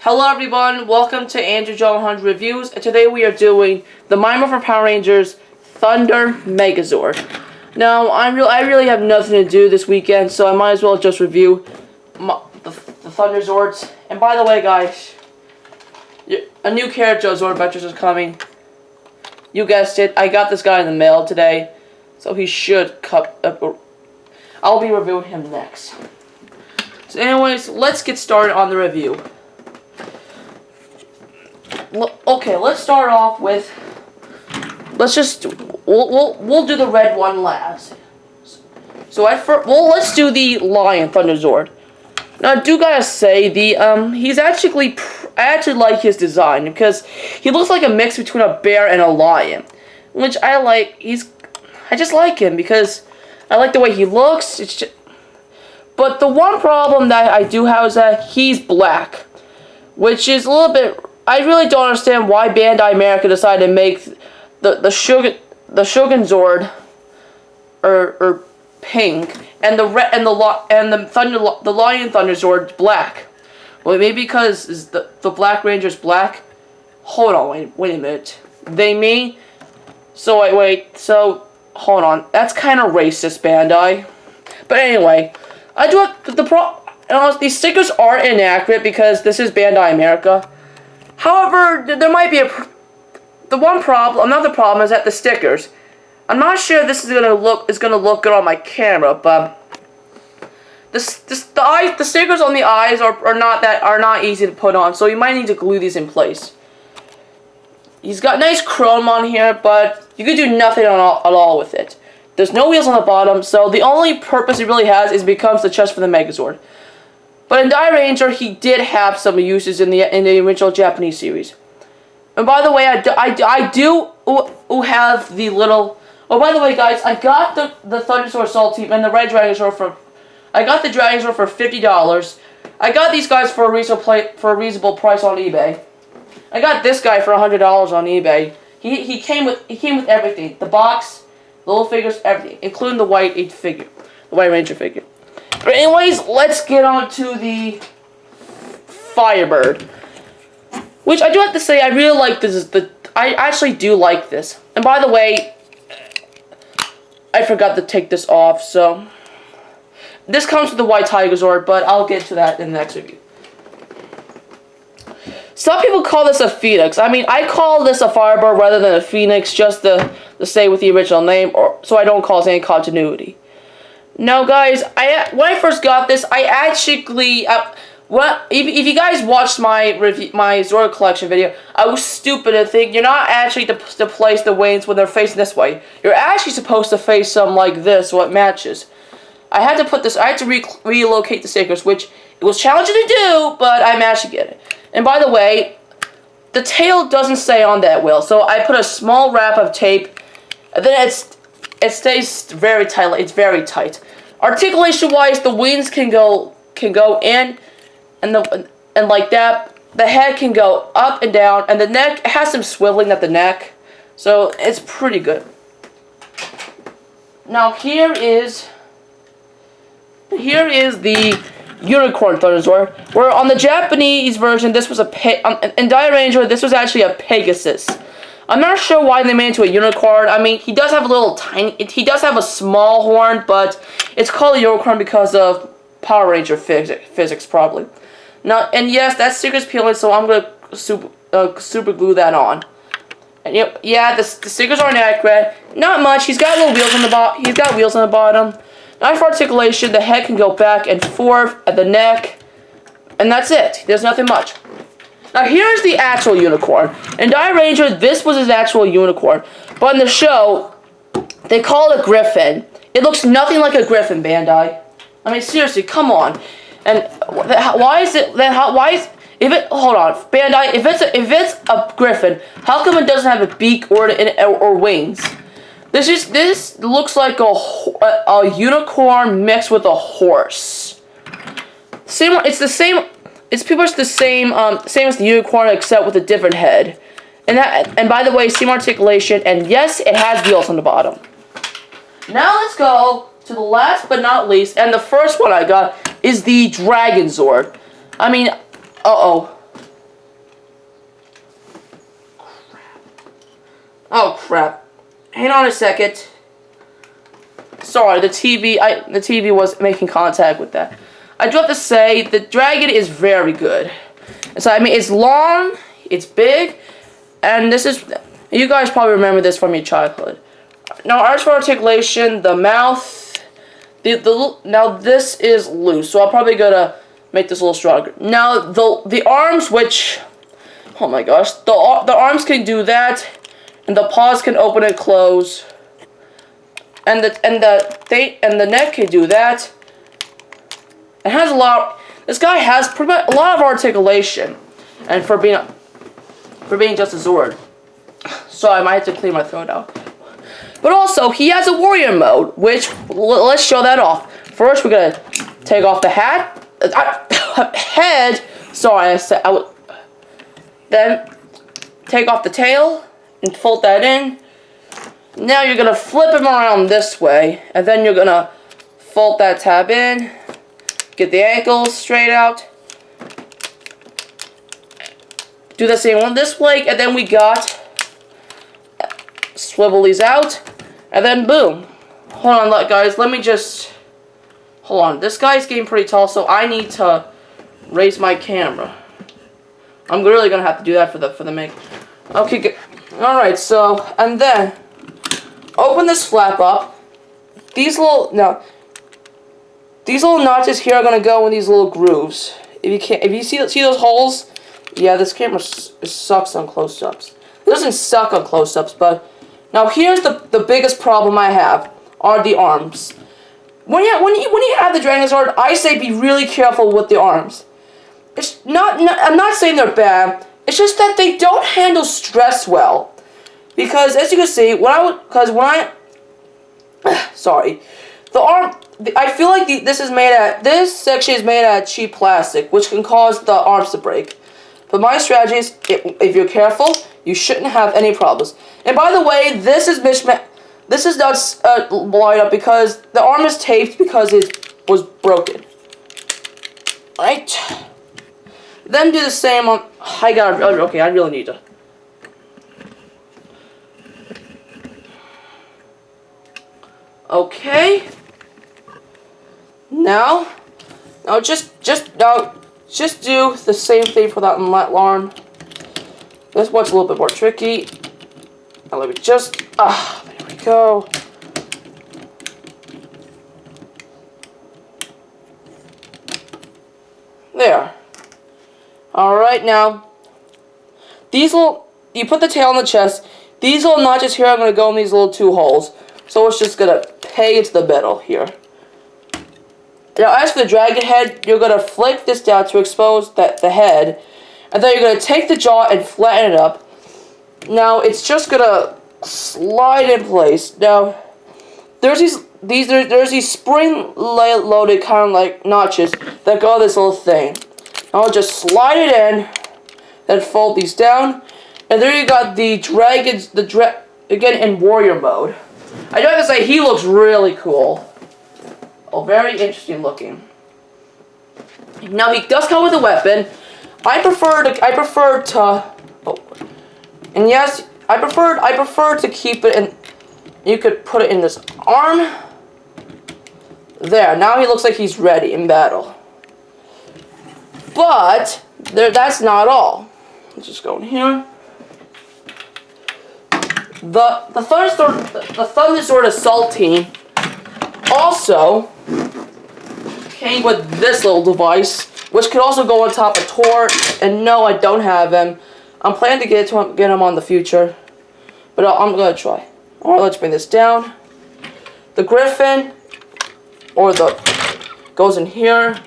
Hello everyone, welcome to Andrew John Hunt Reviews, and today we are doing the Mimer for Power Rangers Thunder Megazord. Now, I really have nothing to do this weekend, so I might as well just review the Thunderzords. And by the way, guys, a new character of Zord Adventures is coming. You guessed it, I got this guy in the mail today, so he should I'll be reviewing him next. So anyways, let's get started on the review. Okay, let's start off with. We'll do the red one last. So let's do the Lion Thunderzord. Now, I do gotta say I actually like his design because he looks like a mix between a bear and a lion, which I like. I just like him because I like the way he looks. But the one problem that I do have is that he's black, which is a little bit. I really don't understand why Bandai America decided to make the Shogun Zord or pink and the Lion Thunderzord black. Well, maybe because the Black Ranger's black. Hold on, wait a minute. They mean so wait. So hold on. That's kind of racist, Bandai. But anyway, I do have these stickers are inaccurate because this is Bandai America. However, there might be another problem is that the stickers. I'm not sure this is gonna look good on my camera, but the stickers on the eyes are not easy to put on, so you might need to glue these in place. He's got nice chrome on here, but you could do nothing at all with it. There's no wheels on the bottom, so the only purpose it really has is becomes the chest for the Megazord. But in Die Ranger, he did have some uses in the original Japanese series. And by the way, I do have the little. Oh, by the way, guys, I got the Thunderzord Assault Team and the Red Dragon Zord I got the Dragon Zord for $50. I got these guys for a reasonable price on eBay. I got this guy for $100 on eBay. He came with everything: the box, the little figures, everything, including the White Ranger figure. But anyways, let's get on to the Firebird, which I do have to say I really like this. I actually do like this. And by the way, I forgot to take this off, so this comes with the White Zord, but I'll get to that in the next review. Some people call this a Phoenix. I mean, I call this a Firebird rather than a Phoenix, just to stay with the original name, so I don't cause any continuity. Now, guys, when I first got this, I actually, if you guys watched my Zord collection video, I was stupid to think you're not actually to place the wings when they're facing this way. You're actually supposed to face them like this, so it matches. I had to relocate the stickers, which it was challenging to do, but I managed to get it. And by the way, the tail doesn't stay on that well, so I put a small wrap of tape, and then it stays very tight. It's very tight. Articulation-wise, the wings can go in, and like that. The head can go up and down, and the neck has some swiveling at the neck, so it's pretty good. Now here is the Unicorn Thunderzord, where on the Japanese version this was in Die Ranger this was actually a Pegasus. I'm not sure why they made it into a unicorn. I mean, he does have he does have a small horn, but it's called a unicorn because of Power Ranger physics probably. Now, and yes, that sticker's peeling, so I'm gonna super glue that on. And yeah, the stickers are inaccurate. Not much. He's got little wheels on the bottom. He's got wheels on the bottom. Now for articulation, the head can go back and forth at the neck, and that's it. There's nothing much. Now here's the actual unicorn. In Die Ranger, this was his actual unicorn. But in the show, they call it a Griffin. It looks nothing like a Griffin, Bandai. I mean, seriously, come on. And why is it then? Hold on, Bandai. If it's a Griffin, how come it doesn't have a beak or wings? This looks like a unicorn mixed with a horse. It's pretty much the same as the unicorn, except with a different head. And by the way, same articulation, and yes, it has wheels on the bottom. Now let's go to the last but not least, and the first one I got is the Dragon Zord. I mean, crap. Hang on a second. Sorry, the TV was making contact with that. I do have to say, the dragon is very good. So, I mean, it's long, it's big, and this is, you guys probably remember this from your childhood. Now, as for articulation, the mouth, now this is loose, so I'm probably gonna make this a little stronger. Now, the arms, which, oh my gosh, the arms can do that, and the paws can open and close, and the neck can do that. It has a lot. This guy has pretty much a lot of articulation, and for being just a Zord, so I might have to clear my throat out. But also, he has a warrior mode, which let's show that off. First, we're gonna take off the head. Sorry, I said I would. Then take off the tail and fold that in. Now you're gonna flip him around this way, and then you're gonna fold that tab in. Get the ankles straight out. Do the same one this way, and then we got swivel these out, and then boom. Hold on, guys. Let me just hold on. This guy's getting pretty tall, so I need to raise my camera. I'm really gonna have to do that for the make. Okay, good. All right. So, and then open this flap up. These little notches here are gonna go in these little grooves. If you see those holes, yeah, this camera sucks on close-ups. It doesn't suck on close-ups, but now here's the biggest problem I have are the arms. When you have the Dragonzord, I say be really careful with the arms. It's I'm not saying they're bad. It's just that they don't handle stress well. Because as you can see, sorry, the arm. I feel like this section is made out of cheap plastic, which can cause the arms to break. But my strategy is, if you're careful, you shouldn't have any problems. And by the way, this is not lined up because the arm is taped because it was broken. Right. Then do the same on. Okay, I really need to. Okay. Now just do the same thing for that arm. This one's a little bit more tricky. Now let me just there we go. There. Alright, now you put the tail on the chest. These little notches here are gonna go in these little two holes. So it's just gonna peg into the middle here. Now, as for the dragon head, you're going to flick this down to expose the head. And then you're going to take the jaw and flatten it up. Now, it's just going to slide in place. Now, there's these spring-loaded kind of like notches that go on this little thing. Now, I'll just slide it in, then fold these down. And there you got the dragons, again in warrior mode. I do have to say, he looks really cool. Oh, very interesting looking. Now he does come with a weapon. I prefer to keep it in. You could put it in this arm. There. Now he looks like he's ready in battle. But that's not all. Let's just go in here. The Thunderzord assault team also came with this little device, which could also go on top of Tor. And no, I don't have him. I'm planning to get him on the future, but I'm gonna try. All right, let's bring this down. The Griffin, goes in here.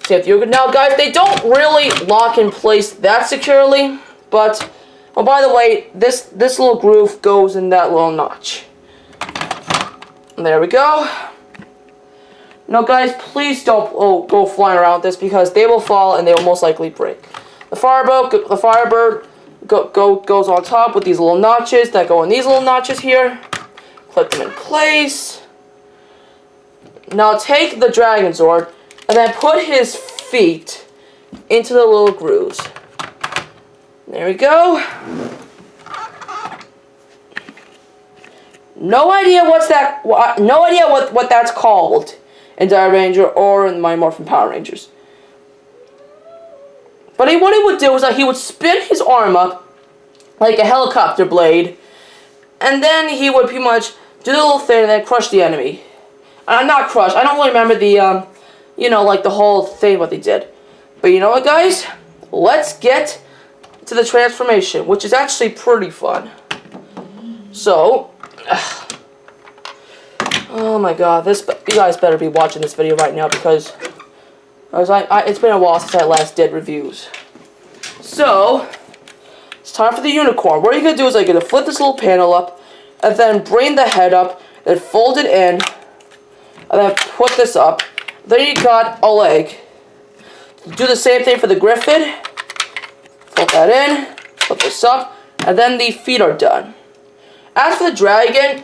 Now, guys, they don't really lock in place that securely, but oh, by the way, this little groove goes in that little notch. There we go. Now, guys, please don't go flying around this because they will fall and they will most likely break. The Firebird goes on top with these little notches that go in these little notches here. Clip them in place. Now take the Dragonzord and then put his feet into the little grooves. There we go. No idea no idea what that's called in Dire Ranger or in Mighty Morphin Power Rangers. But what he would do is that he would spin his arm up like a helicopter blade, and then he would pretty much do the little thing and then crush the enemy. Not crush. I don't really remember the you know, like the whole thing what they did. But you know what, guys? Let's get to the transformation, which is actually pretty fun. So, oh my God, you guys better be watching this video right now because it's been a while since I last did reviews. So, it's time for the unicorn. What you're gonna do is you're gonna flip this little panel up, and then bring the head up, then fold it in, and then put this up. Then you got a leg. Do the same thing for the Griffin. Put that in, put this up, and then the feet are done. As for the dragon,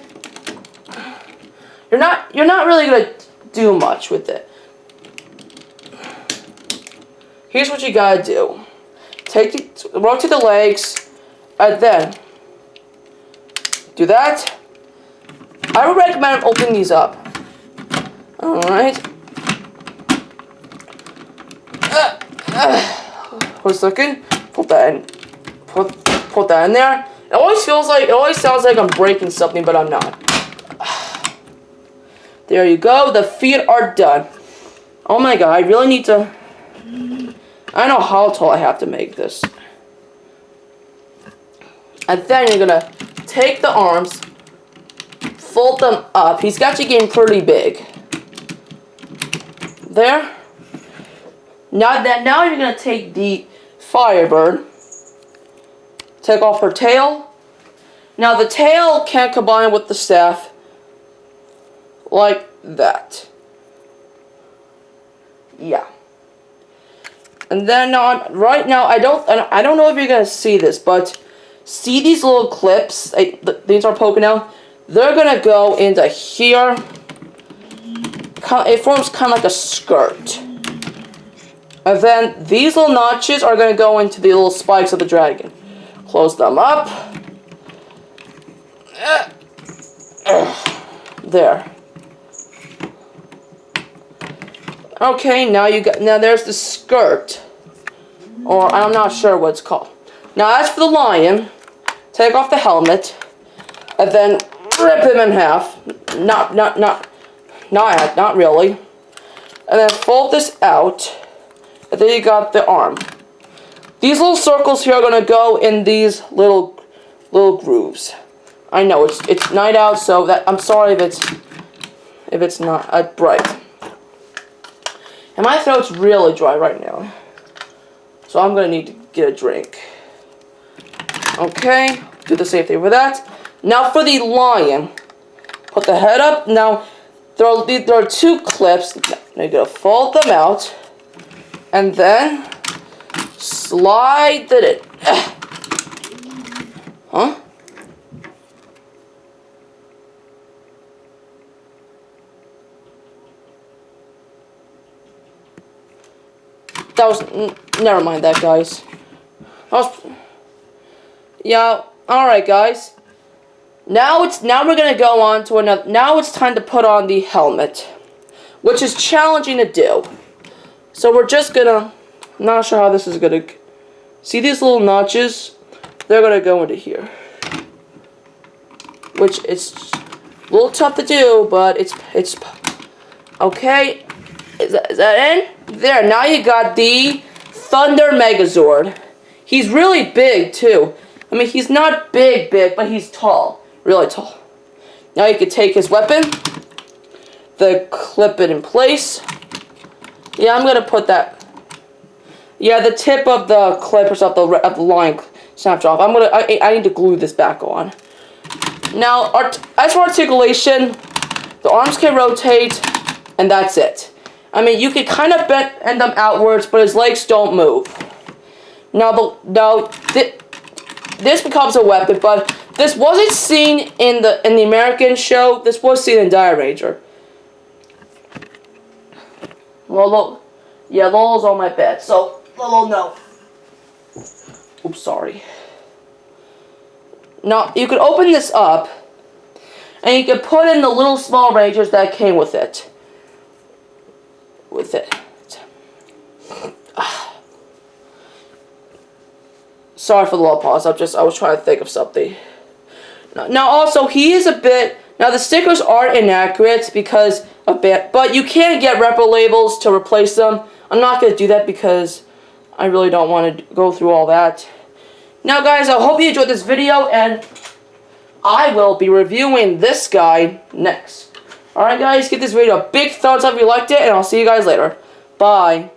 you're not really gonna do much with it. Here's what you gotta do: rotate the legs, and then do that. I would recommend opening these up. All right. For a second, put that in. Put that in there. It always sounds like I'm breaking something, but I'm not. There you go. The feet are done. Oh my God! I really need to. I don't know how tall I have to make this. And then you're gonna take the arms, fold them up. He's actually getting pretty big. There. Now you're gonna take the Firebird. Take off her tail. Now the tail can combine with the staff like that. Yeah. And then right now I don't know if you're gonna see this, but see these little clips? These are poking out. They're gonna go into here. It forms kind of like a skirt. And then these little notches are gonna go into the little spikes of the dragon. Close them up. There. Okay, now there's the skirt. Or I'm not sure what it's called. Now as for the lion, take off the helmet and then rip him in half. Not really. And then fold this out. And then you got the arm. These little circles here are gonna go in these little grooves. I know it's night out, so I'm sorry if it's not bright. And my throat's really dry right now, so I'm gonna need to get a drink. Okay, do the same thing with that. Now for the lion, put the head up. Now there are two clips. Now you're gonna fold them out, and then slide it in. Huh? Never mind that, guys. Yeah, alright, guys. Now we're gonna go on to another. Now it's time to put on the helmet, which is challenging to do. So we're just gonna. Not sure how this is gonna. See these little notches? They're gonna go into here, which it's a little tough to do, but it's okay. Is that in? There. Now you got the Thunder Megazord. He's really big too. I mean, he's not big, but he's tall. Really tall. Now you can take his weapon, clip it in place. Yeah, I'm gonna put that. Yeah, the tip of the clip of the line snapped off. I need to glue this back on. Now, as for articulation, the arms can rotate, and that's it. I mean, you can kind of bend them outwards, but his legs don't move. Now this becomes a weapon, but this wasn't seen in the American show. This was seen in Dire Ranger. Lolo, yeah, Lolo's on my bed, so Lolo, no. Oops, sorry. Now you could open this up, and you can put in the little small rangers that came with it. Sorry for the little pause. I was trying to think of something. Now also, he is a bit. Now the stickers are inaccurate because of but you can get repro labels to replace them. I'm not gonna do that because I really don't want to go through all that. Now guys, I hope you enjoyed this video, and I will be reviewing this guy next. Alright guys, give this video a big thumbs up if you liked it, and I'll see you guys later. Bye.